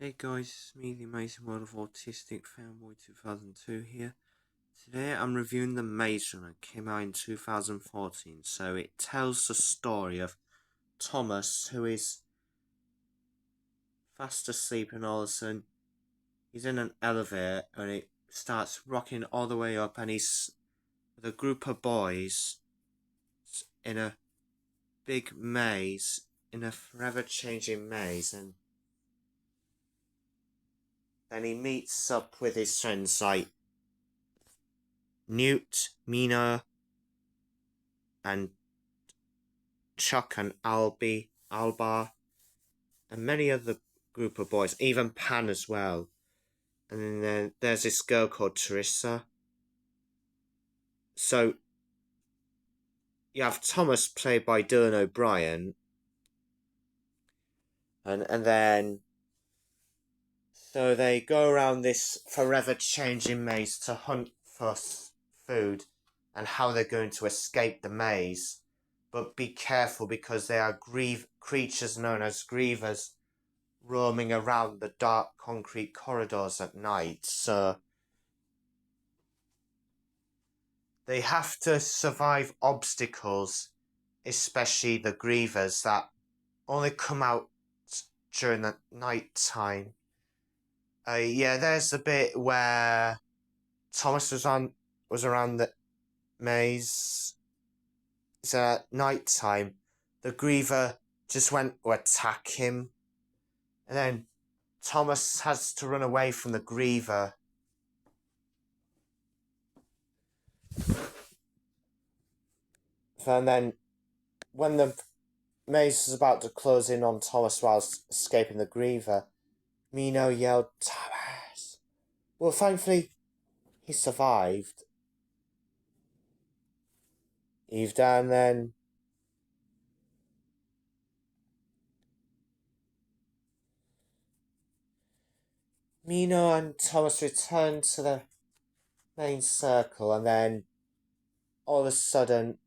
Hey guys, it's me, the Amazing World of Autistic Fanboy 2002 here. Today I'm reviewing The Maze Runner. It came out in 2014, so it tells the story of Thomas, who is fast asleep, and all of a sudden he's in an elevator and it starts rocking all the way up, and he's with a group of boys in a big maze, in a forever changing maze, and then he meets up with his friends like Newt, Mina, and Chuck and Alba, and many other group of boys, even Pan as well. And then there's this girl called Teresa. So you have Thomas played by Dylan O'Brien, and then so they go around this forever changing maze to hunt for food and how they're going to escape the maze. But be careful, because they are creatures known as grievers roaming around the dark concrete corridors at night. So they have to survive obstacles, especially the grievers that only come out during the night time. There's a bit where Thomas was around the maze. It's at night time. The griever just went to attack him, and then Thomas has to run away from the griever. And then when the maze is about to close in on Thomas whilst escaping the griever, Mino yelled, "Thomas!" Well, thankfully, he survived. And then Mino and Thomas returned to the main circle, and then all of a sudden,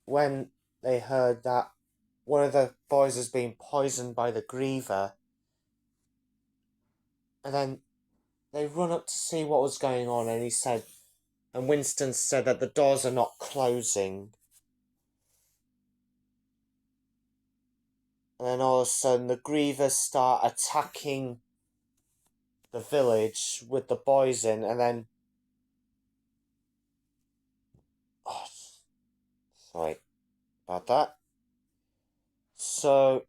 when they heard that one of the boys was being poisoned by the griever, and then they run up to see what was going on, and Winston said that the doors are not closing. And then all of a sudden, the grievers start attacking the village with the boys in, and then... Oh, sorry about that. So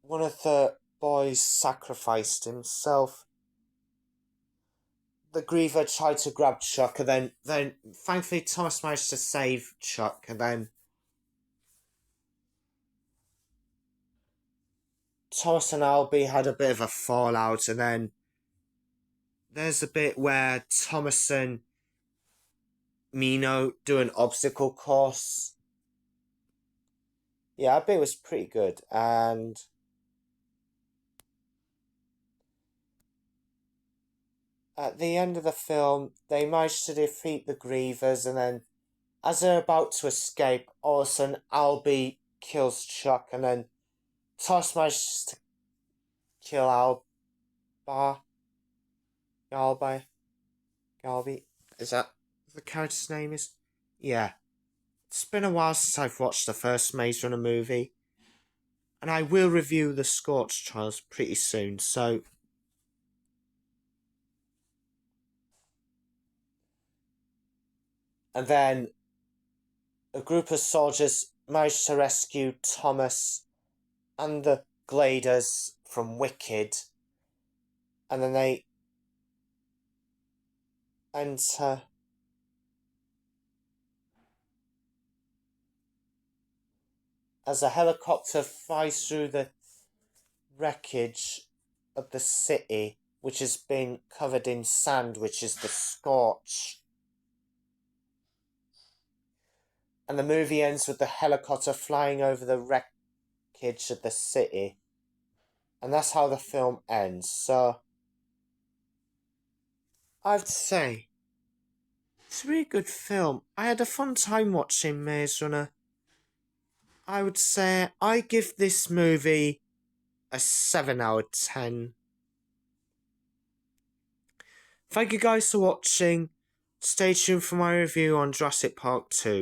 one of the boys sacrificed himself. The griever tried to grab Chuck, and then thankfully Thomas managed to save Chuck, and then Thomas and Albie had a bit of a fallout, and then there's a bit where Thomas and Mino do an obstacle course. Yeah, that bit was pretty good, and at the end of the film, they managed to defeat the grievers, and then as they're about to escape, all of a sudden Albie kills Chuck, and then Thomas manages to kill Galby. Is that the character's name is? Yeah. It's been a while since I've watched the first Maze Runner movie, and I will review the Scorch Trials pretty soon, so... And then a group of soldiers managed to rescue Thomas and the Gliders from Wicked, and then they enter as a helicopter flies through the wreckage of the city, which has been covered in sand, which is the Scorch. And the movie ends with the helicopter flying over the wreckage of the city. And that's how the film ends. So, I have to say, it's a really good film. I had a fun time watching Maze Runner. I would say I give this movie a 7 out of 10. Thank you guys for watching. Stay tuned for my review on Jurassic Park 2.